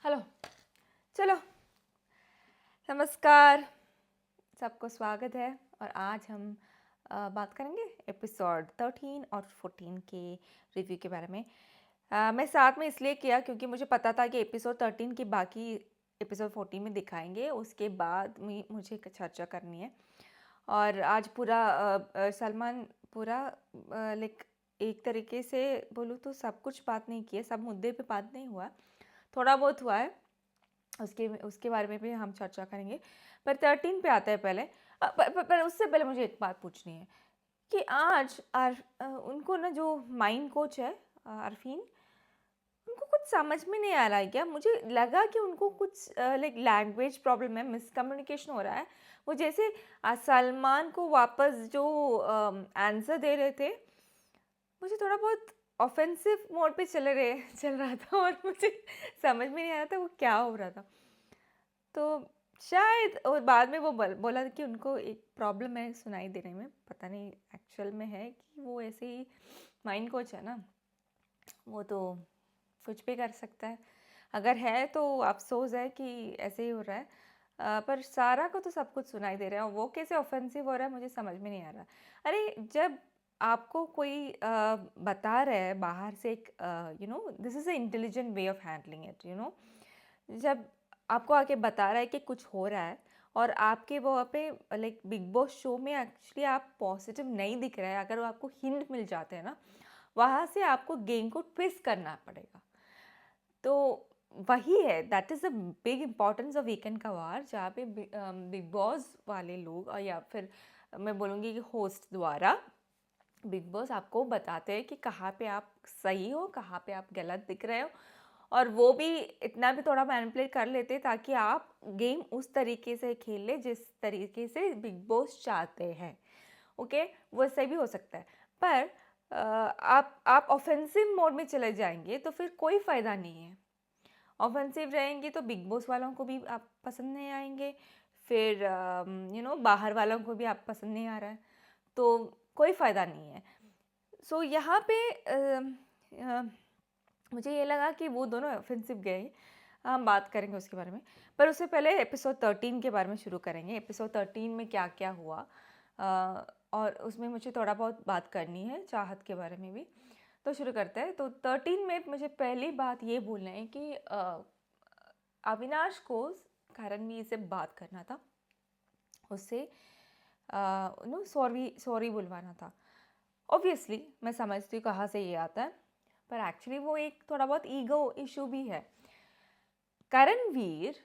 Hello. चलो, नमस्कार, सबको स्वागत है। और आज हम बात करेंगे एपिसोड 13 और 14 के रिव्यू के बारे में। मैं साथ में इसलिए किया क्योंकि मुझे पता था कि एपिसोड 13 की बाकी एपिसोड 14 में दिखाएंगे, उसके बाद मुझे चर्चा करनी है। और आज पूरा सलमान पूरा लाइक एक तरीके से बोलूँ तो सब कुछ बात नहीं किया, सब मुद्दे पे बात नहीं हुआ, थोड़ा बहुत हुआ है। उसके उसके बारे में भी हम चर्चा करेंगे। पर 13 पे आता है पहले। पर उससे पहले मुझे एक बात पूछनी है कि आज उनको ना जो माइंड कोच है अरफीन, उनको कुछ समझ में नहीं आ रहा है क्या? मुझे लगा कि उनको कुछ लाइक लैंग्वेज प्रॉब्लम है, मिसकम्युनिकेशन हो रहा है। वो जैसे सलमान को वापस जो आंसर दे रहे थे, मुझे थोड़ा बहुत ऑफेंसिव मोड पे चल रहा था और मुझे समझ में नहीं आ रहा था वो क्या हो रहा था। तो शायद और बाद में वो बोला कि उनको एक प्रॉब्लम है सुनाई देने में, पता नहीं एक्चुअल में है कि वो ऐसे ही माइंड कोच है ना, वो तो कुछ भी कर सकता है। अगर है तो अफसोस है कि ऐसे ही हो रहा है। पर सारा को तो सब कुछ सुनाई दे रहा है, वो कैसे ऑफेंसिव हो रहा है मुझे समझ में नहीं आ रहा। अरे जब आपको कोई बता रहा है बाहर से एक this is a intelligent way of handling it, जब आपको आके बता रहा है कि कुछ हो रहा है और आपके वो पे लाइक बिग बॉस शो में एक्चुअली आप पॉजिटिव नहीं दिख रहा है, अगर वो आपको हिंट मिल जाते हैं ना, वहाँ से आपको गेम को ट्विस्ट करना पड़ेगा। तो वही है, that is the big importance of weekend का वार, जहाँ पे बिग बॉस वाले लोग या फिर मैं बोलूँगी कि होस्ट द्वारा बिग बॉस आपको बताते हैं कि कहाँ पे आप सही हो, कहाँ पे आप गलत दिख रहे हो। और वो भी इतना भी थोड़ा मैनिपुलेट कर लेते ताकि आप गेम उस तरीके से खेल ले जिस तरीके से बिग बॉस चाहते हैं। ओके, वो सही भी हो सकता है। पर आप ऑफेंसिव मोड में चले जाएंगे तो फिर कोई फ़ायदा नहीं है। ऑफेंसिव रहेंगे तो बिग बॉस वालों को भी आप पसंद नहीं आएंगे, फिर बाहर वालों को भी आप पसंद नहीं आ रहा है, तो कोई फ़ायदा नहीं है। सो यहाँ पे मुझे ये लगा कि वो दोनों ऑफेंसिव गए। हम बात करेंगे उसके बारे में, पर उससे पहले एपिसोड 13 के बारे में शुरू करेंगे। एपिसोड 13 में क्या क्या हुआ, और उसमें मुझे थोड़ा बहुत बात करनी है, चाहत के बारे में भी। तो शुरू करते हैं। तो 13 में मुझे पहली बात ये बोलना है कि अविनाश को करणवीर से बात करना था, उससे सॉरी सॉरी बुलवाना था। ऑब्वियसली मैं समझती हूँ कहाँ से ये आता है, पर एक्चुअली वो एक थोड़ा बहुत ईगो इशू भी है। करणवीर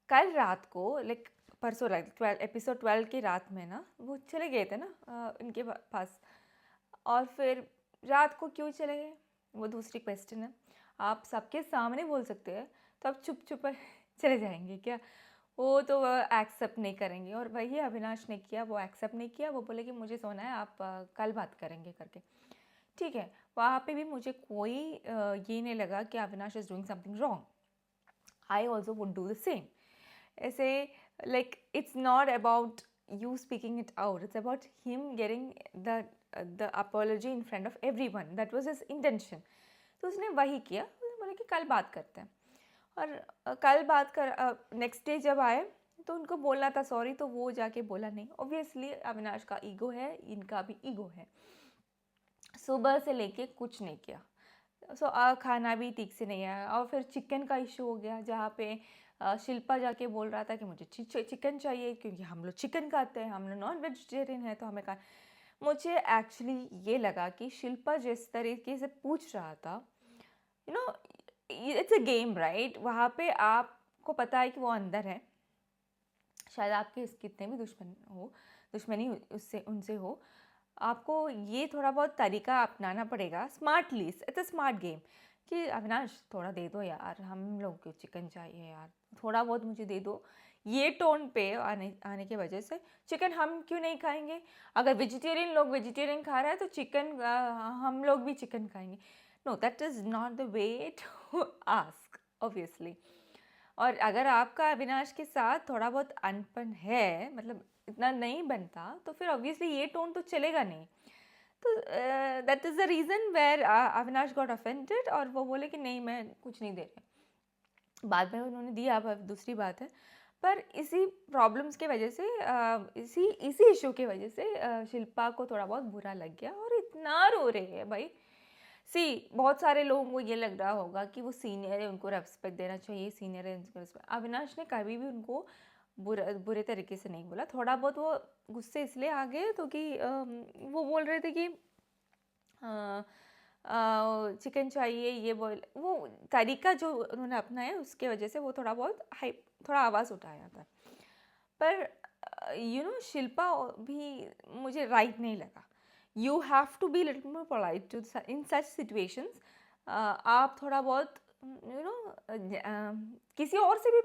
कल रात को लाइक परसों रात एपिसोड 12 की रात में ना वो चले गए थे ना इनके पास। और फिर रात को क्यों चले गए वो दूसरी क्वेश्चन है। आप सबके सामने बोल सकते हैं तो आप चुप चुप चले जाएंगे क्या? वो तो एक्सेप्ट नहीं करेंगे, और वही अविनाश ने किया, वो एक्सेप्ट नहीं किया। वो बोले कि मुझे सोना है, आप कल बात करेंगे करके। ठीक है, वहाँ पे भी मुझे कोई ये नहीं लगा कि Avinash is doing something wrong. I also would do the same. ऐसे like it's not about you speaking it out, it's about him getting the apology in front of everyone. That was his intention. तो उसने वही किया, उसने बोला कि कल बात करते हैं। और कल बात कर नेक्स्ट डे जब आए तो उनको बोलना था सॉरी, तो वो जाके बोला नहीं। ऑब्वियसली अविनाश का ईगो है, इनका भी ईगो है। सुबह से लेके कुछ नहीं किया। खाना भी ठीक से नहीं आया। और फिर चिकन का इशू हो गया, जहाँ पे शिल्पा जाके बोल रहा था कि मुझे चिकन चाहिए क्योंकि हम लोग चिकन खाते हैं, हम लोग नॉन वेजिटेरियन है तो हमें खा। मुझे एक्चुअली ये लगा कि शिल्पा जिस तरीके से पूछ रहा था, you know it's a game right, वहाँ पे आपको पता है कि वो अंदर है, शायद आपके कितने भी दुश्मनी उससे उनसे हो, आपको ये थोड़ा बहुत तरीका अपनाना पड़ेगा smartly. It's a smart game कि अविनाश थोड़ा दे दो यार, हम लोग को चिकन चाहिए यार, थोड़ा बहुत मुझे दे दो। ये टोन पे आने की वजह से चिकन हम क्यों नहीं खाएंगे? अगर वेजिटेरियन लोग वेजिटेरियन खा रहा है तो चिकन हम लोग भी चिकन खाएंगे। No, that is not the way to ask obviously. और अगर आपका अविनाश के साथ थोड़ा बहुत अनपन है, मतलब इतना नहीं बनता, तो फिर ऑब्वियसली ये टोन तो चलेगा नहीं। तो that is the reason where Avinash got offended, और वो बोले कि नहीं मैं कुछ नहीं दे रहे। बाद में उन्होंने दिया, पर दूसरी बात है। पर इसी प्रॉब्लम्स के वजह से इसी इसी इशू की वजह से शिल्पा को थोड़ा बहुत बुरा लग गया और इतना रो रही है भाई। सी बहुत सारे लोगों को ये लग रहा होगा कि वो सीनियर है, उनको रेस्पेक्ट देना चाहिए, सीनियर है उनको respect। अविनाश ने कभी भी उनको बुरे तरीके से नहीं बोला। थोड़ा बहुत वो गुस्से इसलिए आ गए तो कि वो बोल रहे थे कि चिकन चाहिए, ये बोल वो तरीका जो उन्होंने अपनाया उसके वजह से वो थोड़ा बहुत हाइप, थोड़ा आवाज़ उठाया था। पर शिल्पा भी मुझे राइट नहीं लगा। You have to be little more polite to in such situations. आप थोड़ा बहुत किसी और से भी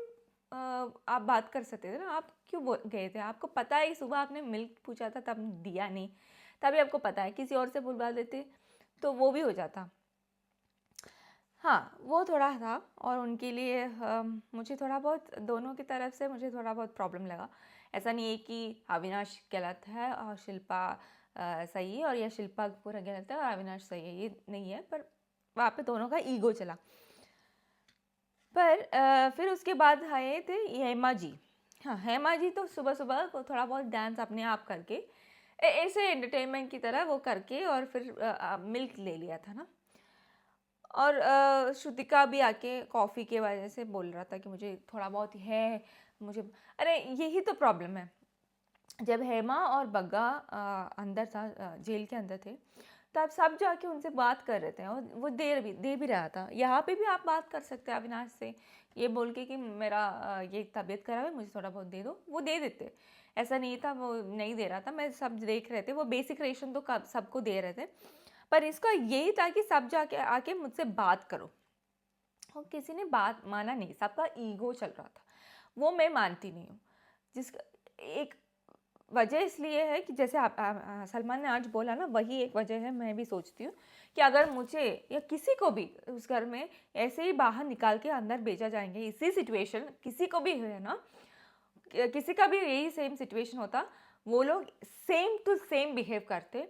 आप बात कर सकते थे ना। आप क्यों गए थे? आपको पता है सुबह आपने मिल्क पूछा था तब दिया नहीं, तभी आपको पता है। किसी और से बुलवा देते तो वो भी हो जाता। हाँ, वो थोड़ा था और उनके लिए मुझे थोड़ा बहुत दोनों की तरफ से मुझे थोड़ा बहुत प्रॉब्लम लगा। ऐसा नहीं है कि अविनाश गलत है और शिल्पा सही है, और या शिल्पा पूरा गलत है और अविनाश सही है, ये नहीं है। पर वहाँ पे दोनों का ईगो चला। पर फिर उसके बाद आए थे हेमा जी। हाँ, हेमा जी तो सुबह सुबह थोड़ा बहुत डांस अपने आप करके ऐसे एंटरटेनमेंट की तरह वो करके और फिर मिल्क ले लिया था ना। और श्रुतिका भी आके कॉफ़ी के वजह से बोल रहा था कि मुझे थोड़ा बहुत है, मुझे। अरे यही तो प्रॉब्लम है। जब हेमा और बग्गा अंदर था, जेल के अंदर थे, तब सब जाके उनसे बात कर रहे थे और वो दे भी रहा था। यहाँ पे भी आप बात कर सकते हैं अविनाश से, ये बोल के कि मेरा ये तबीयत खराब है, मुझे थोड़ा बहुत दे दो, वो दे देते। ऐसा नहीं था वो नहीं दे रहा था, मैं सब देख रहे थे। वो बेसिक रेशन तो सबको दे रहे थे, पर इसका यही था कि सब जाके आके मुझसे बात करो। और किसी ने बात माना नहीं, सबका ईगो चल रहा था। वो मैं मानती नहीं हूँ। जिसका एक वजह इसलिए है कि जैसे सलमान ने आज बोला ना, वही एक वजह है। मैं भी सोचती हूँ कि अगर मुझे या किसी को भी उस घर में ऐसे ही बाहर निकाल के अंदर भेजा जाएंगे, इसी सिचुएशन किसी को भी है ना, किसी का भी यही सेम सिचुएशन होता, वो लोग सेम टू सेम बिहेव करते।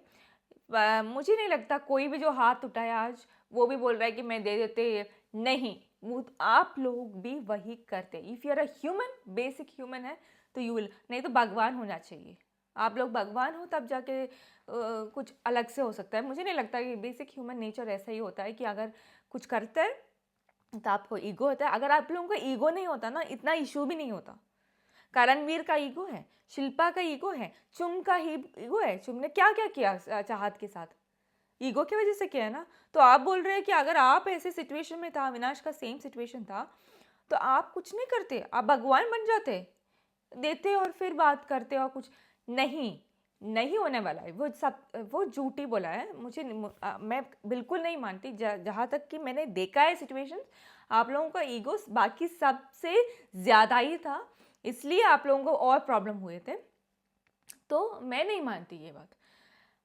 मुझे नहीं लगता कोई भी जो हाथ उठाया आज वो भी बोल रहा है कि मैं दे देते। नहीं, वो आप लोग भी वही करते। If you are a human, basic human है तो यू विल। नहीं तो भगवान होना चाहिए। आप लोग भगवान हो तब जाके कुछ अलग से हो सकता है। मुझे नहीं लगता कि बेसिक ह्यूमन नेचर ऐसा ही होता है कि अगर कुछ करते हैं तो आपको ईगो होता है। अगर आप लोगों का ईगो नहीं होता ना, इतना इशू भी नहीं होता। करणवीर का ईगो है, शिल्पा का ईगो है, चुम का ही ईगो है। चुम ने क्या क्या किया चाहत के साथ, ईगो की वजह से किया है ना। तो आप बोल रहे हैं कि अगर आप ऐसे सिचुएशन में था, अविनाश का सेम सिचुएशन था, तो आप कुछ नहीं करते, आप भगवान बन जाते, देते और फिर बात करते और कुछ नहीं। नहीं होने वाला है वो सब। वो झूठी बोला है। मैं बिल्कुल नहीं मानती। जहाँ तक कि मैंने देखा है सिचुएशंस, आप लोगों का ईगो बाकी सबसे ज़्यादा ही था, इसलिए आप लोगों को और प्रॉब्लम हुए थे। तो मैं नहीं मानती ये बात।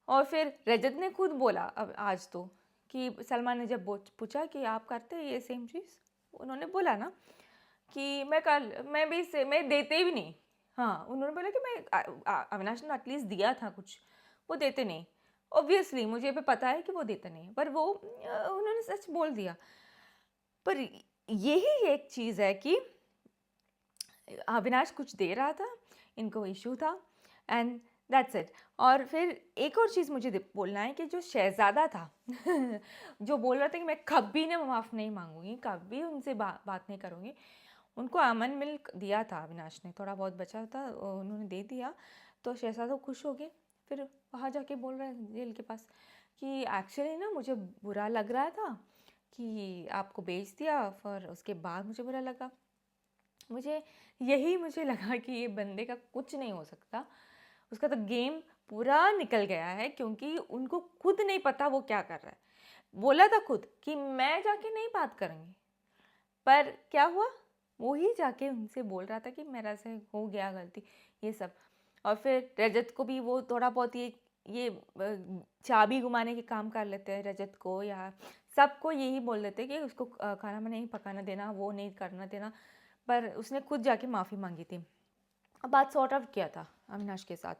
और फिर रजत ने खुद बोला अब आज तो, कि सलमान ने जब पूछा कि आप करते हैं ये सेम चीज़, उन्होंने बोला ना कि मैं देते भी नहीं। हाँ, उन्होंने बोला कि मैं अविनाश ने एटलीस्ट दिया था कुछ, वो देते नहीं। ऑब्वियसली मुझे भी पता है कि वो देते नहीं, पर वो उन्होंने सच बोल दिया। पर यही एक चीज़ है कि अविनाश कुछ दे रहा था, इनको इशू था, एंड दैट्स इट। और फिर एक और चीज़ मुझे बोलना है कि जो शहज़ादा था जो बोल रहा था कि मैं कभी ना माफ़ नहीं मांगूंगी, कभी उनसे बात नहीं करूँगी, उनको अमन मिल्क दिया था अविनाश ने, थोड़ा बहुत बचा था उन्होंने दे दिया, तो शहज़ादा खुश हो गए। फिर वहाँ जाके बोल रहे हैं जेल के पास कि एक्चुअली ना मुझे बुरा लग रहा था कि आपको बेच दिया, फिर उसके बाद मुझे बुरा लगा। मुझे लगा कि ये बंदे का कुछ नहीं हो सकता, उसका तो गेम पूरा निकल गया है, क्योंकि उनको खुद नहीं पता वो क्या कर रहा है। बोला था खुद कि मैं जाके नहीं बात करूँगी, पर क्या हुआ, वो ही जाके उनसे बोल रहा था कि मेरा से हो गया गलती, ये सब। और फिर रजत को भी वो थोड़ा बहुत ये चाबी घुमाने के काम कर लेते हैं रजत को, या सबको यही बोल देते हैं कि उसको खाना में नहीं पकाना देना, वो नहीं करना देना। पर उसने खुद जाके माफ़ी मांगी थी, बात सॉर्ट आउट किया था अविनाश के साथ।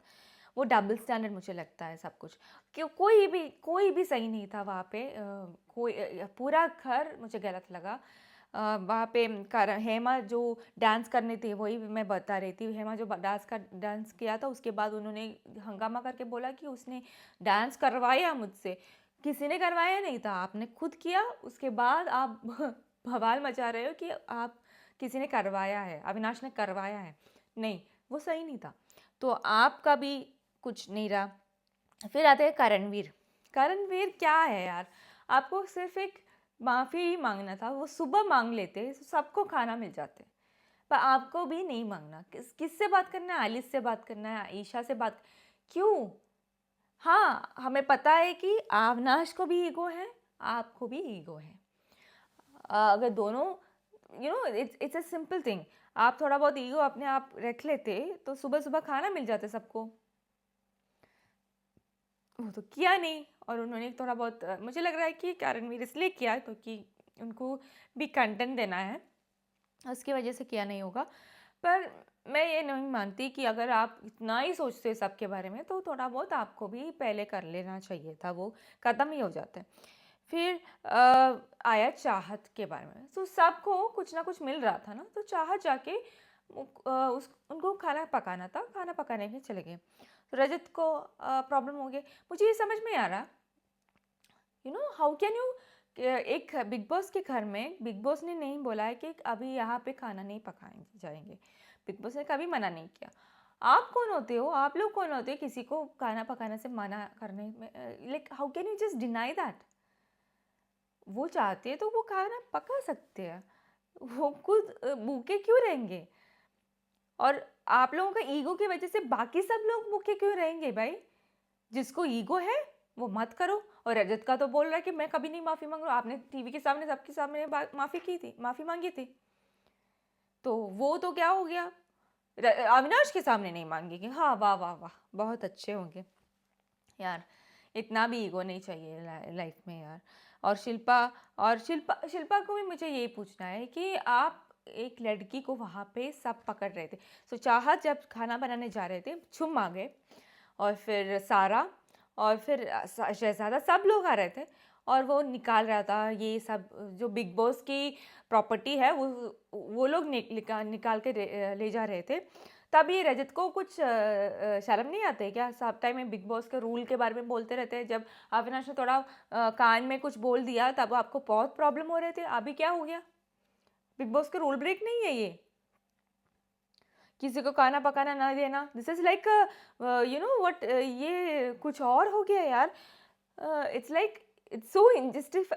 वो डबल स्टैंडर्ड मुझे लगता है सब कुछ, कि कोई भी सही नहीं था वहाँ पे। पूरा घर मुझे गलत लगा। वहाँ पे हेमा जो डांस करने थी वही मैं बता रही थी। हेमा जो डांस किया था उसके बाद उन्होंने हंगामा करके बोला कि उसने डांस करवाया मुझसे। किसी ने करवाया नहीं था, आपने खुद किया। उसके बाद आप बवाल मचा रहे हो कि आप किसी ने करवाया है, अविनाश ने करवाया है। नहीं, वो सही नहीं था। तो आपका भी कुछ नहीं रहा। फिर आते हैं करणवीर। करणवीर क्या है यार, आपको सिर्फ एक माफ़ी ही मांगना था। वो सुबह मांग लेते, सबको खाना मिल जाते, पर आपको भी नहीं मांगना। किससे बात करना है? आलिस से बात करना है, आयशा से बात। क्यों? हाँ, हमें पता है कि अविनाश को भी ईगो है, आपको भी ईगो है। अगर दोनों, इट्स अ सिंपल थिंग। आप थोड़ा बहुत ईगो अपने आप रख लेते तो सुबह सुबह खाना मिल जाता सबको। वो तो किया नहीं। और उन्होंने थोड़ा बहुत, मुझे लग रहा है कि करणवीर इसलिए किया क्योंकि उनको भी कंटेंट देना है, उसकी वजह से किया नहीं होगा। पर मैं ये नहीं मानती कि अगर आप इतना ही सोचते सबके बारे में तो थोड़ा बहुत आपको भी पहले कर लेना चाहिए था, वो ख़त्म ही हो जाता है। फिर आया चाहत के बारे में। तो सबको कुछ ना कुछ मिल रहा था ना, तो चाहत जाके उनको खाना पकाना था, खाना पकाने के चले गए। तो रजत को प्रॉब्लम हो गई। मुझे ये समझ में आ रहा, हाउ कैन यू, एक बिग बॉस के घर में बिग बॉस ने नहीं बोला है कि अभी यहाँ पे खाना नहीं पकाएंगे जाएंगे। बिग बॉस ने कभी मना नहीं किया। आप कौन होते हो, आप लोग कौन होते हो किसी को खाना पकाने से मना करने में? Like how can you just deny that? वो चाहते हैं तो वो खाना पका सकते हैं, वो खुद भूखे क्यों रहेंगे? और आप लोगों का ईगो की वजह से बाकी सब लोग भूखे क्यों रहेंगे भाई? जिसको ईगो है वो मत करो। और रजत का तो बोल रहा है कि मैं कभी नहीं माफ़ी मांग रहा। आपने टीवी के सामने सबके सामने माफ़ी की थी, माफ़ी मांगी थी, तो वो तो क्या हो गया? अविनाश के सामने नहीं मांगेगी। हाँ, वाह वाह वाह, बहुत अच्छे होंगे यार। इतना भी ईगो नहीं चाहिए लाइफ में यार। और शिल्पा को भी मुझे यही पूछना है कि आप एक लड़की को वहाँ पे सब पकड़ रहे थे। सो चाहत जब खाना बनाने जा रहे थे, छुम आ गए, और फिर सारा, और फिर शहजादा, सब लोग आ रहे थे, और वो निकाल रहा था ये सब जो बिग बॉस की प्रॉपर्टी है, वो लोग निकाल के ले जा रहे थे। तब ये रजत को कुछ शर्म नहीं आते क्या? सब टाइम में बिग बॉस के रूल के बारे में बोलते रहते हैं। जब अविनाश ने थोड़ा कान में कुछ बोल दिया तब आपको बहुत प्रॉब्लम हो रहे थे। अभी क्या हो गया? बिग बॉस के रूल ब्रेक नहीं है ये, किसी को खाना पकाना ना देना। दिस इज लाइक, व्हाट, ये कुछ और हो गया यार। It's like, it's so injustice,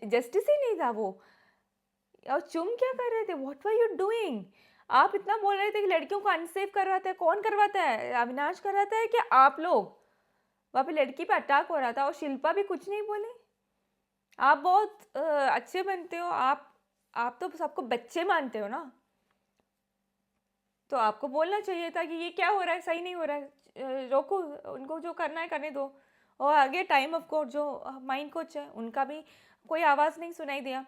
justice ही नहीं था वो। और तुम क्या कर रहे थे? What were you doing? आप इतना बोल रहे थे कि लड़कियों को अनसेफ करवाता है। कौन करवाता है? अविनाश करवाता है कि आप लोग? वहाँ पे लड़की पे अटैक हो रहा था और शिल्पा भी कुछ नहीं बोले। आप बहुत अच्छे बनते हो, आप तो सबको बच्चे मानते हो ना, तो आपको बोलना चाहिए था कि ये क्या हो रहा है, सही नहीं हो रहा है, रोको, उनको जो करना है करने दो। और आगे टाइम ऑफ कोर्ट जो माइंड कोच है उनका भी कोई आवाज़ नहीं सुनाई दिया।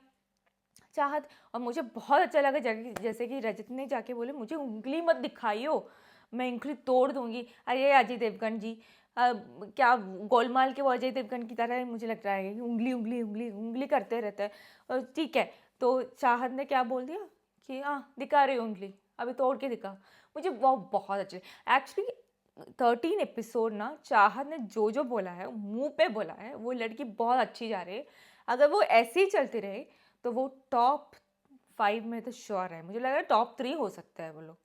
चाहत, और मुझे बहुत अच्छा लगा जैसे कि रजत ने जाके बोले मुझे उंगली मत दिखाइयो, मैं उंगली तोड़ दूंगी। अरे अजय देवगन जी, क्या गोलमाल के वो अजय देवगन की तरह मुझे लग रहा है कि उंगली उंगली उंगली उंगली करते रहते हैं। और ठीक है, तो चाहत ने क्या बोल दिया कि हाँ दिखा रही उंगली, अभी तोड़ के दिखा। मुझे वो बहुत अच्छे, एक्चुअली 13 एपिसोड ना, चाहत ने जो बोला है मुंह पे बोला है, वो लड़की बहुत अच्छी जा रही है। अगर वो ऐसे ही चलती रहे तो वो टॉप 5 में तो श्योर है। मुझे लग रहा है टॉप 3 हो सकता है वो लोग।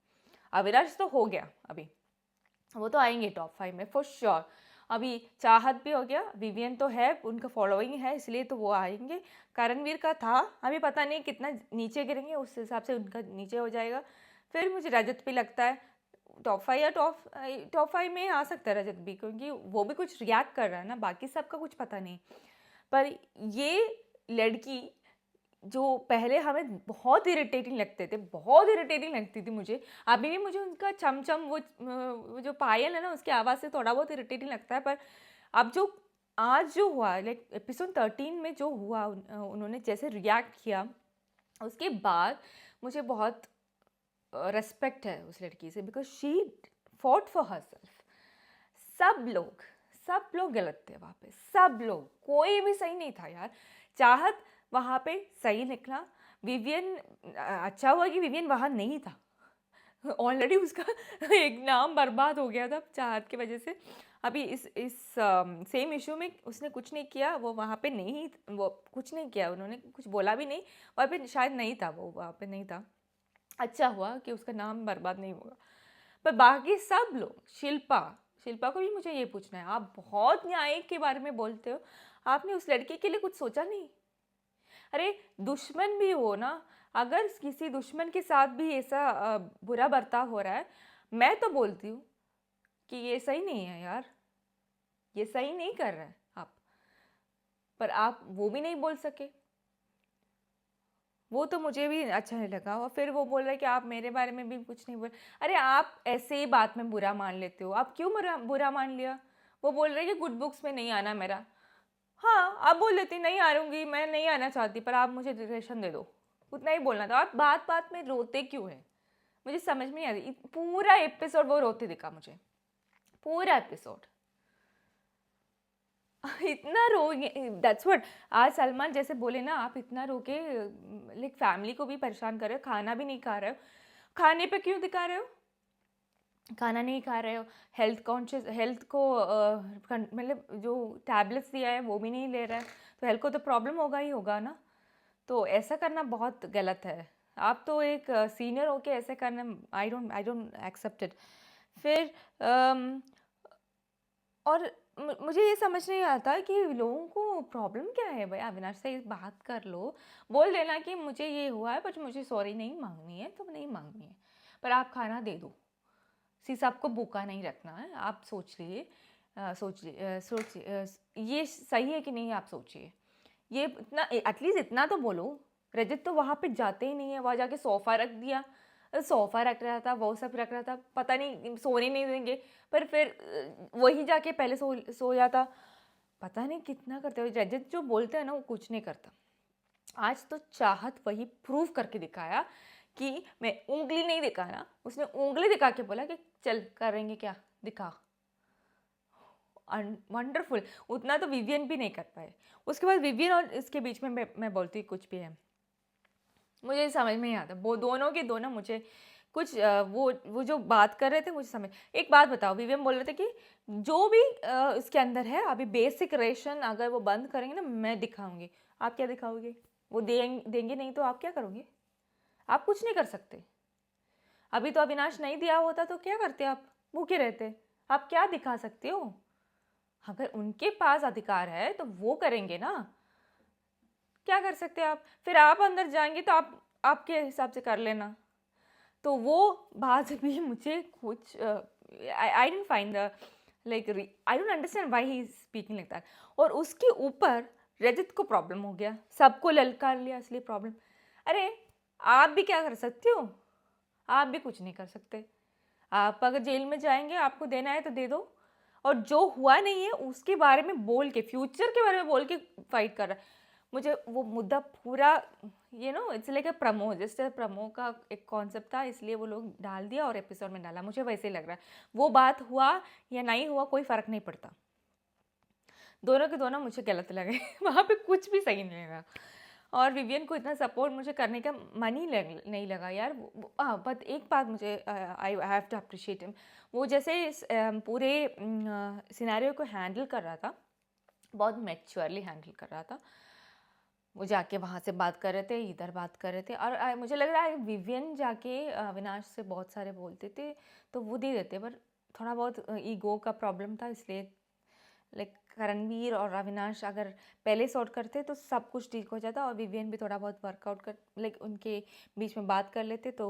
अविनाश तो हो गया, अभी वो तो आएंगे टॉप 5 में फॉर श्योर। अभी चाहत भी हो गया, विवियन तो है, उनका फॉलोइंग है इसलिए तो वो आएंगे। करणवीर का था, अभी पता नहीं कितना नीचे गिरेंगे, उस हिसाब से उनका नीचे हो जाएगा। फिर मुझे रजत भी लगता है टॉप 5 या टॉप 5 में आ सकता है रजत भी, क्योंकि वो भी कुछ रिएक्ट कर रहा है ना, बाकी सबका कुछ पता नहीं। पर ये लड़की जो पहले हमें बहुत इरिटेटिंग लगते थे, बहुत इरिटेटिंग लगती थी मुझे, अभी भी मुझे उनका चमचम, वो जो पायल है ना उसकी आवाज़ से थोड़ा बहुत इरिटेटिंग लगता है। पर अब जो आज जो हुआ, लाइक एपिसोड 13 में जो हुआ, उन्होंने जैसे रिएक्ट किया, उसके बाद मुझे बहुत रेस्पेक्ट है उस लड़की से, because she fought for her self. सब लोग गलत थे वहाँ पे, सब लोग, कोई भी सही नहीं था यार। चाहत वहाँ पे सही निकला, विवियन अच्छा हुआ कि विवियन वहाँ नहीं था। ऑलरेडी उसका एक नाम बर्बाद हो गया था चाहत की वजह से। अभी इस सेम इशू में उसने कुछ नहीं किया, वो वहाँ पे नहीं, वो कुछ नहीं किया, उन्होंने कुछ बोला भी नहीं, वहाँ पे शायद नहीं था, वो वहाँ पे नहीं था। अच्छा हुआ कि उसका नाम बर्बाद नहीं होगा। पर बाकी सब लोग, शिल्पा शिल्पा को भी मुझे ये पूछना है, आप बहुत न्याय के बारे में बोलते हो, आपने उस लड़के के लिए कुछ सोचा नहीं? अरे दुश्मन भी हो ना, अगर किसी दुश्मन के साथ भी ऐसा बुरा बर्ताव हो रहा है, मैं तो बोलती हूँ कि ये सही नहीं है यार, ये सही नहीं कर रहे हैं आप। पर आप वो भी नहीं बोल सके, वो तो मुझे भी अच्छा नहीं लगा। और फिर वो बोल रहा है कि आप मेरे बारे में भी कुछ नहीं बोल। अरे आप ऐसे ही बात में बुरा मान लेते हो, आप क्यों बुरा मान लिया? वो बोल रहे हैं कि गुड बुक्स में नहीं आना मेरा। हाँ, आप बोल देती नहीं आ रूँगी, मैं नहीं आना चाहती, पर आप मुझे डिरेक्शन दे दो, उतना ही बोलना था। आप बात बात में रोते क्यों हैं? मुझे समझ में नहीं आती। पूरा एपिसोड वो रोते दिखा मुझे, पूरा एपिसोड। इतना रोगे, दैट्स व्हाट। आज सलमान जैसे बोले ना, आप इतना रो के लाइक फैमिली को भी परेशान कर रहे हो, खाना भी नहीं खा रहे हो। खाने पे क्यों दिखा रहे हो? खाना नहीं खा रहे हो, हेल्थ कॉन्शियस, हेल्थ को मतलब जो टैबलेट्स दिया है वो भी नहीं ले रहा है, तो हेल्थ को तो प्रॉब्लम होगा ही होगा ना। तो ऐसा करना बहुत गलत है। आप तो एक सीनियर होके ऐसे करना, आई डोंट एक्सेप्ट इट। फिर और मुझे ये समझ नहीं आता कि लोगों को प्रॉब्लम क्या है। भाई अविनाश से बात कर लो, बोल देना कि मुझे ये हुआ है, पर मुझे सॉरी नहीं मांगनी है तो नहीं मांगनी है, पर आप खाना दे दो। सी सबको भूखा नहीं रखना है, आप सोच लिए, ये सही है कि नहीं, आप सोचिए। ये इतना एटलीस्ट इतना तो बोलो। रजत तो वहाँ पे जाते ही नहीं है, वहाँ जाके सोफ़ा रख दिया, सोफ़ा रख रहा था, वो सब रख रहा था, पता नहीं सोने नहीं देंगे, पर फिर वही जाके पहले सो जाता। पता नहीं कितना करते हो। रजत जो बोलते हैं ना वो कुछ नहीं करता। आज तो चाहत वही प्रूव करके दिखाया कि मैं उंगली नहीं दिखाना, उसने उंगली दिखा के बोला कि चल करेंगे क्या, दिखा। वंडरफुल। उतना तो विवियन भी नहीं कर पाए। उसके बाद विवियन और इसके बीच में मैं बोलती कुछ भी है, मुझे समझ में नहीं आता। वो दोनों के दोनों मुझे कुछ वो जो बात कर रहे थे मुझे समझ। एक बात बताओ, विवियन बोल रहे थे कि जो भी इसके अंदर है अभी बेसिक रेशन अगर वो बंद करेंगे ना मैं दिखाऊंगी। आप क्या दिखाओगे? वो देंगे नहीं तो आप क्या करोगे? आप कुछ नहीं कर सकते। अभी तो अविनाश नहीं दिया होता तो क्या करते आप? भूखे रहते। आप क्या दिखा सकते हो? अगर उनके पास अधिकार है तो वो करेंगे ना, क्या कर सकते हैं आप? फिर आप अंदर जाएंगे तो आप आपके हिसाब से कर लेना। तो वो बात भी मुझे कुछ I don't find the like, I don't understand why he is speaking like that. और उसके ऊपर रजत को प्रॉब्लम हो गया, सबको ललकार लिया इसलिए प्रॉब्लम। अरे आप भी क्या कर सकते हो? आप भी कुछ नहीं कर सकते। आप अगर जेल में जाएंगे, आपको देना है तो दे दो। और जो हुआ नहीं है उसके बारे में बोल के, फ्यूचर के बारे में बोल के फाइट कर रहा है। मुझे वो मुद्दा पूरा इट्स लाइक अ प्रमो, जैसे प्रमो का एक कॉन्सेप्ट था इसलिए वो लोग डाल दिया और एपिसोड में डाला। मुझे वैसे ही लग रहा है, वो बात हुआ या नहीं हुआ कोई फ़र्क नहीं पड़ता। दोनों के दोनों मुझे गलत लगे। वहाँ पे कुछ भी सही नहीं लगा। और विवियन को इतना सपोर्ट मुझे करने का मन ही नहीं लगा यार। बट एक बात मुझे I have to appreciate him, वो जैसे इस पूरे सिनेरियो को हैंडल कर रहा था, बहुत मैच्योरली हैंडल कर रहा था। वो जाके वहाँ से बात कर रहे थे, इधर बात कर रहे थे। और मुझे लग रहा है विवियन जाके अविनाश से बहुत सारे बोलते थे तो वो दे देते, पर थोड़ा बहुत ईगो का प्रॉब्लम था, इसलिए लाइक करणवीर और अविनाश अगर पहले सॉर्ट करते तो सब कुछ ठीक हो जाता, और विवियन भी थोड़ा बहुत वर्कआउट कर लाइक उनके बीच में बात कर लेते तो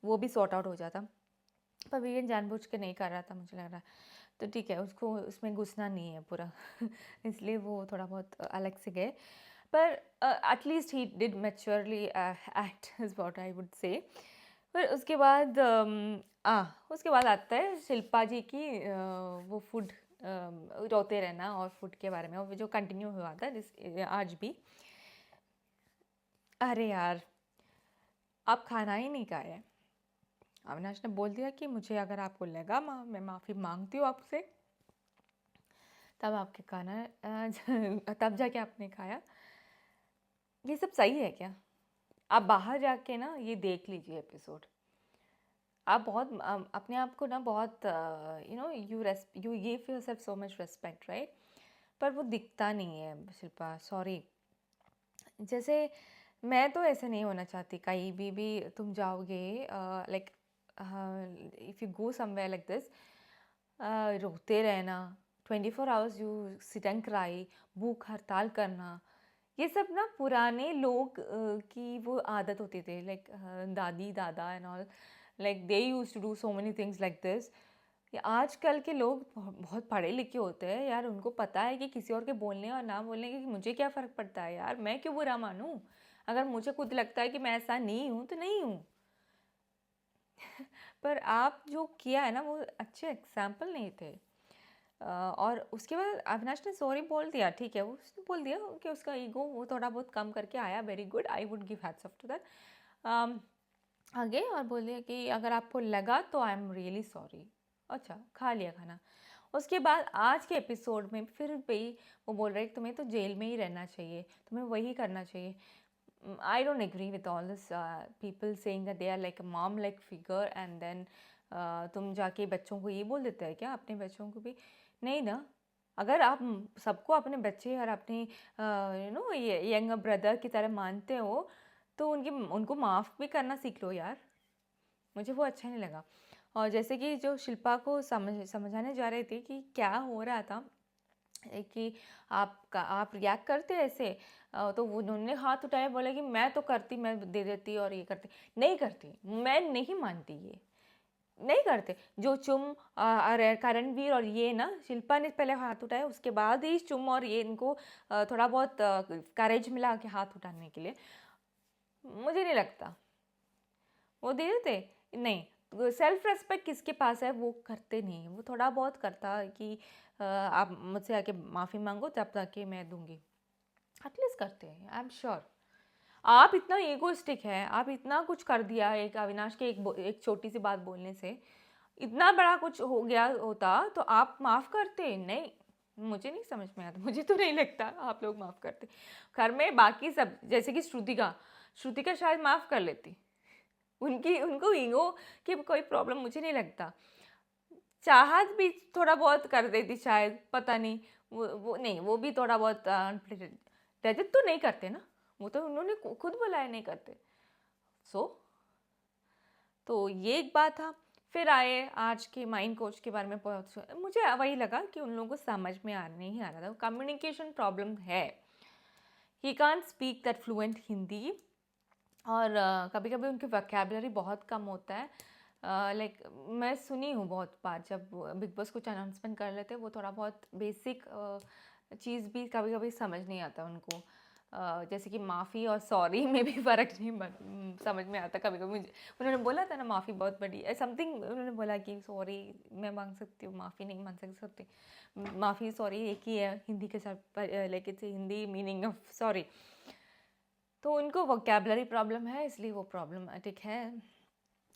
वो भी सॉर्ट आउट हो जाता। पर विवियन जानबूझ के नहीं कर रहा था मुझे लग रहा है, तो ठीक है, उसको उसमें घुसना नहीं है पूरा। इसलिए वो थोड़ा बहुत अलग से गए। पर at least he did maturely act is what I would say. फिर उसके बाद आता है शिल्पा जी की वो फूड रोते रहना और फूड के बारे में, और जो कंटिन्यू हुआ था आज भी। अरे यार, आप खाना ही नहीं खाए। अविनाश ने बोल दिया कि मुझे अगर आपको लगा मैं माफ़ी मांगती हूँ आपसे, तब आपके खाना तब जाके आपने खाया। ये सब सही है क्या? आप बाहर जाके ना ये देख लीजिए एपिसोड। आप बहुत अपने आप को ना बहुत you give yourself so much respect, right? पर वो दिखता नहीं है शिल्पा, सॉरी। जैसे मैं तो ऐसे नहीं होना चाहती, कहीं भी तुम जाओगे, like if you go somewhere like this, रोते रहना, 24 hours you sit and cry, भूख हड़ताल करना, ये सब ना पुराने लोग की वो आदत होती थी, लाइक दादी दादा and all, like they use to do so many things like this. आजकल के लोग बहुत पढ़े लिखे होते हैं यार, उनको पता है कि किसी और के बोलने और ना बोलने के मुझे क्या फ़र्क पड़ता है यार, मैं क्यों बुरा मानूं? अगर मुझे खुद लगता है कि मैं ऐसा नहीं हूँ तो नहीं हूँ। पर आप जो किया है ना वो अच्छे एग्जाम्पल नहीं थे। और उसके बाद अविनाश ने सॉरी बोल दिया, ठीक है, उसने बोल दिया कि उसका ईगो वो थोड़ा बहुत कम करके आया, very good, I would give hats off to that. आगे और बोले कि अगर आपको लगा तो आई एम रियली सॉरी। अच्छा, खा लिया खाना। उसके बाद आज के एपिसोड में फिर भी वो बोल रहे कि तुम्हें तो जेल में ही रहना चाहिए, तुम्हें वही करना चाहिए। I don't agree with all this people saying that they are like a mom like figure and then तुम जाके बच्चों को ये बोल देते हैं क्या, अपने बच्चों को भी? नहीं ना। अगर आप सबको अपने बच्चे और अपने ये यंग ब्रदर की तरह मानते हो तो उनको माफ़ भी करना सीख लो यार। मुझे वो अच्छा नहीं लगा। और जैसे कि जो शिल्पा को समझाने जा रहे थे कि क्या हो रहा था, कि आप रिएक्ट करते ऐसे, तो वो उन्होंने हाथ उठाया, बोला कि मैं तो करती, मैं दे देती और ये करती। नहीं करती, मैं नहीं मानती, ये नहीं करते। जो चुम अरे करणवीर और ये ना, शिल्पा ने पहले हाथ उठाया, उसके बाद ही चुम और ये इनको थोड़ा बहुत करेज मिला के हाथ उठाने के लिए। मुझे नहीं लगता वो दे देते, नहीं। सेल्फ रेस्पेक्ट किसके पास है, वो करते नहीं है। वो थोड़ा बहुत करता है कि आप मुझसे आके माफ़ी मांगो तब तक मैं दूंगी, एटलीस्ट करते हैं, आई एम श्योर। आप इतना ईगोइस्टिक है, आप इतना कुछ कर दिया एक अविनाश के एक छोटी सी बात बोलने से, इतना बड़ा कुछ हो गया होता तो आप माफ़ करते? नहीं, मुझे नहीं समझ में आता, मुझे तो नहीं लगता आप लोग माफ़ करते। घर में बाकी सब, जैसे कि श्रुतिका, श्रुतिका शायद माफ़ कर लेती, उनकी उनको ईगो की कोई प्रॉब्लम मुझे नहीं लगता। चाहत भी थोड़ा बहुत कर देती शायद, पता नहीं। वो नहीं, वो भी थोड़ा बहुत रजत तो नहीं करते ना, वो तो उन्होंने खुद बोला है नहीं करते। सो तो ये एक बात था। फिर आए आज के माइंड कोच के बारे में, मुझे वही लगा कि उन लोगों को समझ में नहीं आ रहा था, कम्युनिकेशन प्रॉब्लम है। He can't speak that fluent Hindi, और कभी कभी उनकी वोकैबुलरी बहुत कम होता है। लाइक मैं सुनी हूँ बहुत बार, जब बिग बॉस कुछ अनाउंसमेंट कर लेते हैं, वो थोड़ा बहुत बेसिक चीज़ भी कभी कभी समझ नहीं आता उनको। जैसे कि माफ़ी और सॉरी में भी फ़र्क नहीं समझ में आता कभी कभी। मुझे उन्होंने बोला था ना, माफ़ी बहुत बड़ी समथिंग, उन्होंने बोला कि सॉरी मैं मांग सकती हूँ, माफ़ी नहीं मांग सकती। माफ़ी सॉरी एक ही है हिंदी के साथ, लेकिन हिंदी मीनिंग ऑफ सॉरी। तो उनको वोकैबुलरी प्रॉब्लम है, इसलिए वो प्रॉब्लमेटिक है।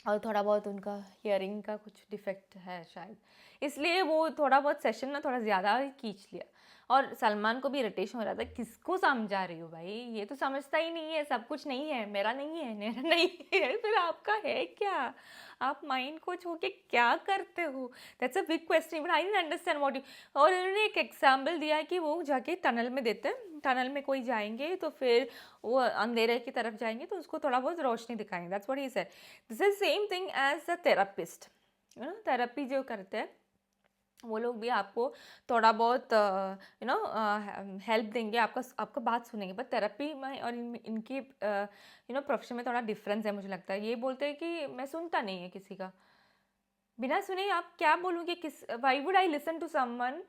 और थोड़ा बहुत उनका हियरिंग का कुछ डिफेक्ट है शायद, इसलिए वो थोड़ा बहुत सेशन ना थोड़ा ज़्यादा ही खींच लिया। और सलमान को भी इरिटेशन हो रहा था, किसको समझा रही हो भाई, ये तो समझता ही नहीं है, सब कुछ नहीं है, मेरा नहीं है, मेरा नहीं है, फिर आपका है क्या? आप माइंड कोच होके क्या करते हो? That's a big question, but I don't understand what you. और उन्होंने एक एग्जाम्पल दिया कि वो जाके टनल में देते हैं, टनल में कोई जाएंगे तो फिर वो अंधेरे की तरफ जाएंगे तो उसको थोड़ा बहुत रोशनी दिखाएंगे, that's what he said. This is same thing as a therapist, therapy जो करते हैं वो लोग भी आपको थोड़ा बहुत हेल्प देंगे, आपका बात सुनेंगे। बट थेरेपी में और इनकी प्रोफेशन में थोड़ा डिफरेंस है मुझे लगता है। ये बोलते हैं कि मैं सुनता नहीं है किसी का, बिना सुने आप क्या बोलूँगी, किस why would I listen to someone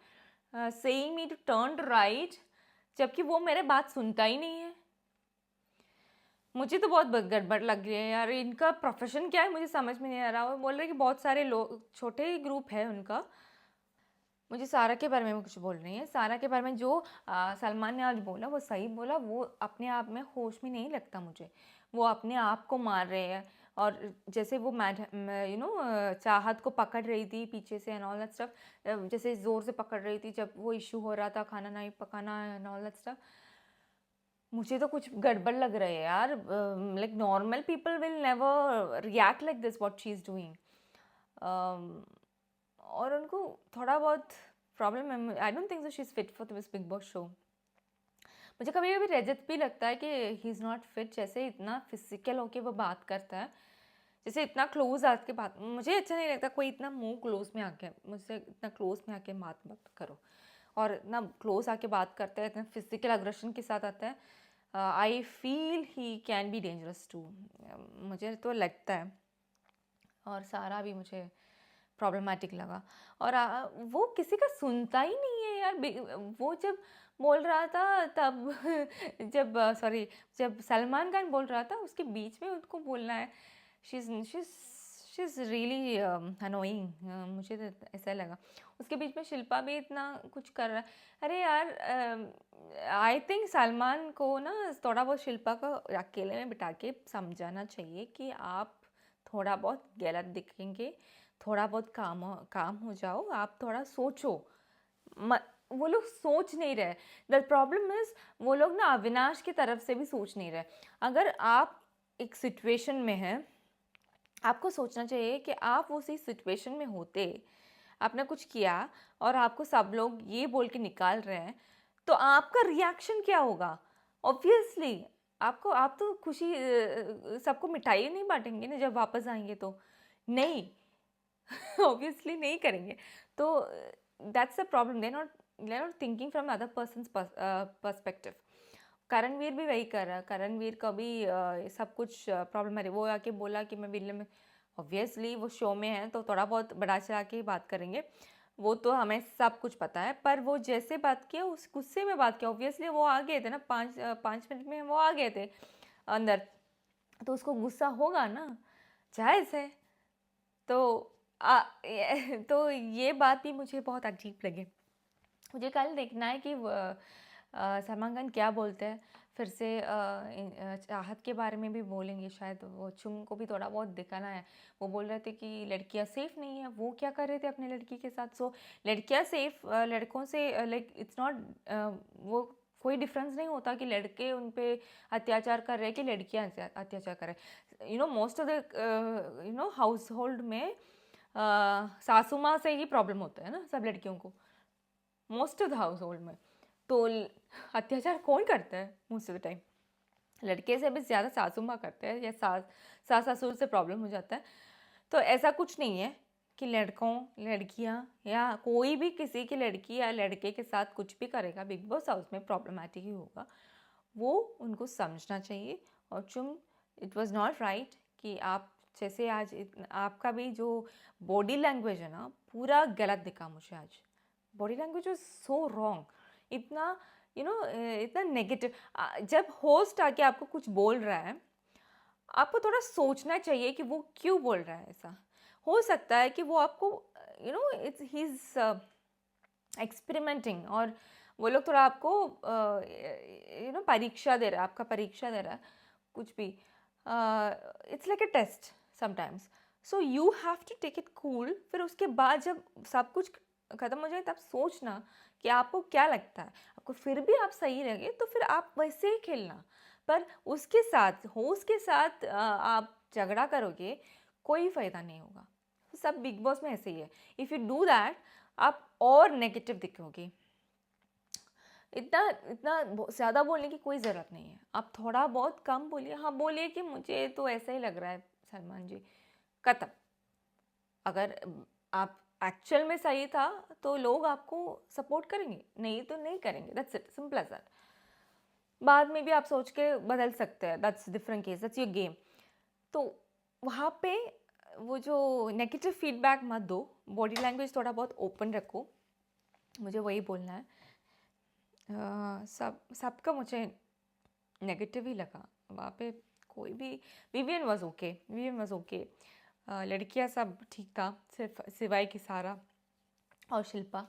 saying me to turn right, जबकि वो मेरे बात सुनता ही नहीं है। मुझे तो बहुत गड़बड़ लग रही है यार, इनका प्रोफेशन क्या है मुझे समझ में नहीं आ रहा। वो बोल रहे कि बहुत सारे लोग, छोटे ग्रुप है उनका। मुझे सारा के बारे में कुछ बोल रही है, सारा के बारे में जो सलमान ने आज बोला वो सही बोला, वो अपने आप में होश में नहीं लगता मुझे, वो अपने आप को मार रहे हैं। और जैसे वो चाहत को पकड़ रही थी पीछे से एंड ऑल दैट स्टफ, जैसे ज़ोर से पकड़ रही थी जब वो इशू हो रहा था खाना नहीं पकाना एंड ऑल दैट स्टफ। मुझे तो कुछ गड़बड़ लग रहा है यार। Like normal people will never react like this what she is doing. और उनको थोड़ा बहुत प्रॉब्लम है। I don't think so she is fit for this big boss show. मुझे कभी कभी रजत भी लगता है कि ही इज़ नॉट फिट, जैसे इतना फिजिकल होके वो बात करता है, जैसे इतना क्लोज आके बात। मुझे अच्छा नहीं लगता कोई इतना मुंह क्लोज में आके, मुझसे इतना क्लोज में आके बात मत करो। और इतना क्लोज आके बात करता है, इतना फिजिकल अग्रेशन के साथ आता है। I feel he can be dangerous to, मुझे तो लगता है। और सारा भी मुझे प्रॉब्लमेटिक लगा। और वो किसी का सुनता ही नहीं है यार। वो जब बोल रहा था तब जब सॉरी, जब सलमान खान बोल रहा था उसके बीच में उनको बोलना है। शी इज़ रियली अनोइंग, मुझे तो ऐसा लगा। उसके बीच में शिल्पा भी इतना कुछ कर रहा है। अरे यार, आई थिंक सलमान को ना थोड़ा बहुत शिल्पा को अकेले में बिठा के समझाना चाहिए कि आप थोड़ा बहुत गलत दिखेंगे, थोड़ा बहुत काम हो जाओ, आप थोड़ा सोचो। वो लोग सोच नहीं रहे। द प्रॉब्लम इज वो लोग ना अविनाश की तरफ से भी सोच नहीं रहे। अगर आप एक सिचुएशन में हैं, आपको सोचना चाहिए कि आप उसी सिचुएशन में होते, आपने कुछ किया और आपको सब लोग ये बोल के निकाल रहे हैं, तो आपका रिएक्शन क्या होगा? ऑब्वियसली आप तो खुशी सबको मिठाई नहीं बांटेंगे ना जब वापस आएंगे तो। नहीं, ऑब्वियसली नहीं करेंगे। तो that's the problem, they not thinking from other persons perspective. Karanveer भी वही कर रहा है। करणवीर का भी सब कुछ प्रॉब्लम है। वो आके बोला कि मैं विलन में, ऑब्वियसली वो शो में है तो थोड़ा बहुत बढ़ा चढ़ा के बात करेंगे, वो तो हमें सब कुछ पता है। पर वो जैसे बात किया उस गुस्से में बात किया, ऑब्वियसली वो आ गए थे ना, 5 मिनट में वो आ गए थे अंदर, तो उसको गुस्सा होगा ना, जायज़ है। तो तो ये बात भी मुझे बहुत अजीब लगी। मुझे कल देखना है कि सलमान खान क्या बोलते हैं। फिर से चाहत के बारे में भी बोलेंगे शायद। वो चुम को भी थोड़ा बहुत दिखाना है। वो बोल रहे थे कि लड़कियां सेफ नहीं है, वो क्या कर रहे थे अपने लड़की के साथ। सो लड़कियां सेफ, लड़कों से लाइक इट्स नॉट, वो कोई डिफरेंस नहीं होता कि लड़के उन पे अत्याचार कर रहे हैं कि लड़कियां अत्याचार कर रहे हैं। Most of the house hold में सासू माँ से ही प्रॉब्लम होता है ना सब लड़कियों को, most of the house hold में। तो अत्याचार कौन करता है मोस्ट ऑफ द टाइम? लड़के से भी ज़्यादा सासू माँ करते हैं, या सास ससुर से प्रॉब्लम हो जाता है। तो ऐसा कुछ नहीं है कि लड़कों लड़कियां या कोई भी किसी की लड़की या लड़के के साथ कुछ भी करेगा बिग बॉस हाउस में प्रॉब्लमैटिक ही होगा। वो उनको समझना चाहिए। और इट वाज नॉट राइट कि आप जैसे आज आपका भी जो बॉडी लैंग्वेज है ना, पूरा गलत दिखा मुझे आज। Body language was so wrong, इतना इतना नेगेटिव। जब होस्ट आके आपको कुछ बोल रहा है, आपको थोड़ा सोचना चाहिए कि वो क्यों बोल रहा है ऐसा। हो सकता है कि वो आपको इट्स ही इज एक्सपेरिमेंटिंग, और वो लोग थोड़ा आपको परीक्षा दे रहा है, आपका परीक्षा दे रहा है कुछ भी। It's like a test sometimes. So you have to take it cool. फिर उसके बाद जब सब कुछ ख़त्म हो जाए तब सोचना कि आपको क्या लगता है। आपको फिर भी आप सही लगे तो फिर आप वैसे ही खेलना। पर उसके साथ होस्ट के साथ आप झगड़ा करोगे, कोई फ़ायदा नहीं होगा। सब बिग बॉस में ऐसे ही है। इफ़ यू डू दैट, आप और नेगेटिव दिखोगे। इतना इतना ज़्यादा बोलने की कोई ज़रूरत नहीं है। आप थोड़ा बहुत कम बोलिए। हाँ, बोलिए कि मुझे तो ऐसा ही लग रहा है सलमान जी, खत्म। अगर आप एक्चुअल में सही था तो लोग आपको सपोर्ट करेंगे, नहीं तो नहीं करेंगे। That's it, simple as that. बाद में भी आप सोच के बदल सकते हैं, that's different case, that's your game. तो वहाँ पे वो जो नेगेटिव फीडबैक मत दो, बॉडी लैंग्वेज थोड़ा बहुत ओपन रखो, मुझे वही बोलना है। सबका मुझे नेगेटिव ही लगा वहाँ पे। कोई भी, विवियन वॉज ओके, लड़कियाँ सब ठीक था, सिर्फ सिवाय की सारा और शिल्पा।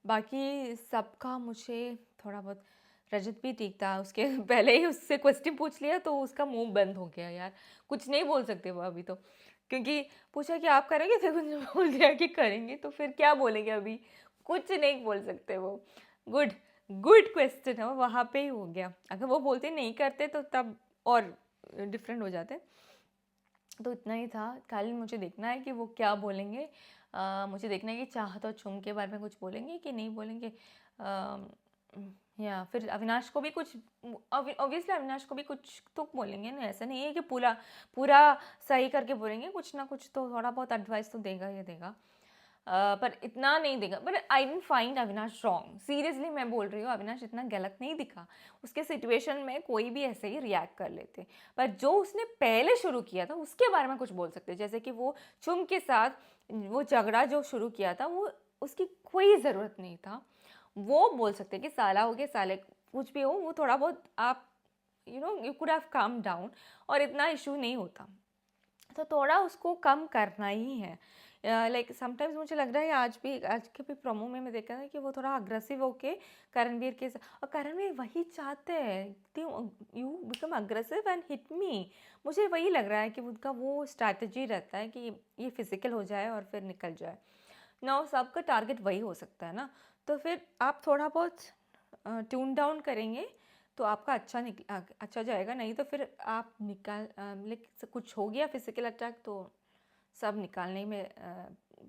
बाकी सबका मुझे थोड़ा बहुत, रजत भी ठीक था। उसके पहले ही उससे क्वेश्चन पूछ लिया तो उसका मुंह बंद हो गया यार, कुछ नहीं बोल सकते वो अभी तो। क्योंकि पूछा कि आप करेंगे तो कुछ बोल दिया कि करेंगे, तो फिर क्या बोलेंगे अभी? कुछ नहीं बोल सकते वो। गुड, गुड क्वेश्चन है, वहाँ पे ही हो गया। अगर वो बोलते नहीं करते तो तब और डिफरेंट हो जाते। तो इतना ही था। कल मुझे देखना है कि वो क्या बोलेंगे। मुझे देखना है कि चाहत और छुम के बारे में कुछ बोलेंगे कि नहीं बोलेंगे। या फिर अविनाश को भी कुछ, ऑब्वियसली अविनाश को भी कुछ तो बोलेंगे ना, ऐसा नहीं है कि पूरा पूरा सही करके बोलेंगे, कुछ ना कुछ तो थोड़ा बहुत एडवाइस तो देगा ही देगा। पर इतना नहीं देगा। But I dent find Avinash wrong, seriously मैं बोल रही हूँ, अविनाश इतना गलत नहीं दिखा। उसके सिचुएशन में कोई भी ऐसे ही रिएक्ट कर लेते, पर जो उसने पहले शुरू किया था उसके बारे में कुछ बोल सकते। जैसे कि वो चुम के साथ वो झगड़ा जो शुरू किया था, वो उसकी कोई ज़रूरत नहीं था। वो बोल सकते कि साला हो गया, साले कुछ भी हो, वो थोड़ा बहुत आप you could have come down और इतना इशू नहीं होता। तो थोड़ा उसको कम करना ही है। लाइक समटाइम्स मुझे लग रहा है आज के भी प्रोमो में मैं देखा था कि वो थोड़ा अग्रेसिव होके करणवीर के और करणवीर वही चाहते हैं, you become aggressive and hit me. मुझे वही लग रहा है कि उनका वो स्ट्रैटेजी रहता है कि ये फिजिकल हो जाए और फिर निकल जाए ना। सबका टारगेट वही हो सकता है ना। तो फिर आप थोड़ा बहुत ट्यून डाउन करेंगे तो आपका अच्छा जाएगा। नहीं तो फिर आप लाइक कुछ हो गया फिजिकल अटैक तो सब निकालने में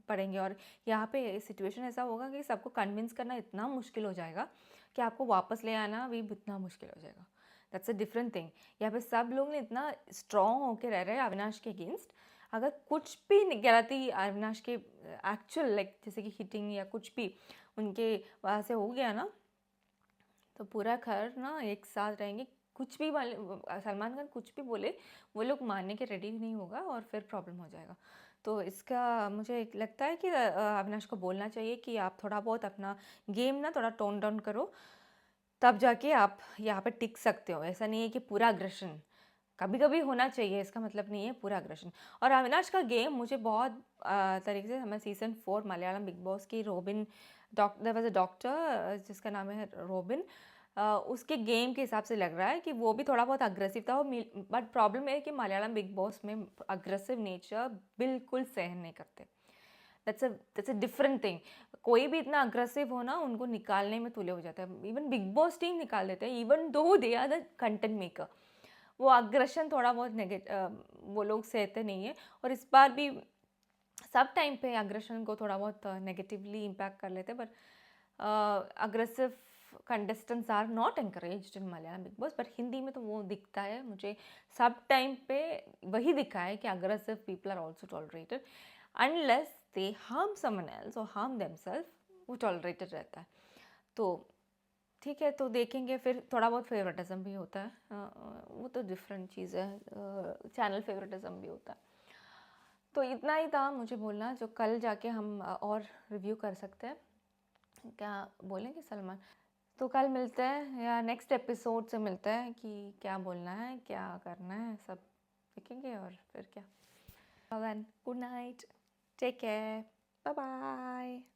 पड़ेंगे। और यहाँ पे सिचुएशन ऐसा होगा कि सबको कन्विंस करना इतना मुश्किल हो जाएगा कि आपको वापस ले आना भी इतना मुश्किल हो जाएगा। That's a different thing. यहाँ पे सब लोग ने इतना स्ट्रॉन्ग होके रह रहे हैं अविनाश के अगेंस्ट। अगर कुछ भी गलती अविनाश के एक्चुअल लाइक जैसे कि हिटिंग या कुछ भी उनके वहाँ से हो गया ना, तो पूरा घर ना एक साथ रहेंगे। कुछ भी वाले सलमान खान कुछ भी बोले, वो लोग मानने के रेडी नहीं होगा और फिर प्रॉब्लम हो जाएगा। तो इसका मुझे एक लगता है कि अविनाश को बोलना चाहिए कि आप थोड़ा बहुत अपना गेम ना थोड़ा टोन डाउन करो, तब जाके आप यहाँ पे टिक सकते हो। ऐसा नहीं है कि पूरा अग्रेशन, कभी कभी होना चाहिए, इसका मतलब नहीं है पूरा अग्रेशन। और अविनाश का गेम मुझे बहुत तरीके से, हमें सीज़न 4 मलयालम बिग बॉस की Robin there was a doctor जिसका नाम है रोबिन, उसके गेम के हिसाब से लग रहा है कि वो भी थोड़ा बहुत अग्रेसिव था। बट प्रॉब्लम है कि मलयालम बिग बॉस में अग्रेसिव नेचर बिल्कुल सहन नहीं करते। That's a different thing. कोई भी इतना अग्रेसिव हो ना, उनको निकालने में तुले हो जाता है। इवन बिग बॉस टीम निकाल देते हैं, even though they are the content maker. वो अग्रेशन थोड़ा बहुत वो लोग सहते नहीं है। और इस बार भी सब टाइम पे अग्रेशन को थोड़ा बहुत नेगेटिवली इम्पैक्ट कर लेते हैं। But aggressive contestants are not encouraged in Malayalam Bigg Boss. But Hindi में तो वो दिखता है मुझे, सब टाइम पे वही दिखा है कि aggressive people are also tolerated unless they harm someone else और हार्म देमसेल्फ, वो टॉलरेटेड रहता है। तो ठीक है, तो देखेंगे। फिर थोड़ा बहुत फेवरेटिज्म भी होता है, वो तो डिफरेंट चीज़ है। चैनल फेवरेटिज्म भी होता है। तो इतना ही था मुझे बोलना, जो कल जाके हम और रिव्यू कर सकते हैं। क्या बोलेंगे सलमान? तो कल मिलते हैं या नेक्स्ट एपिसोड से मिलते हैं कि क्या बोलना है, क्या करना है, सब देखेंगे। और फिर क्या, good night, take care, bye bye.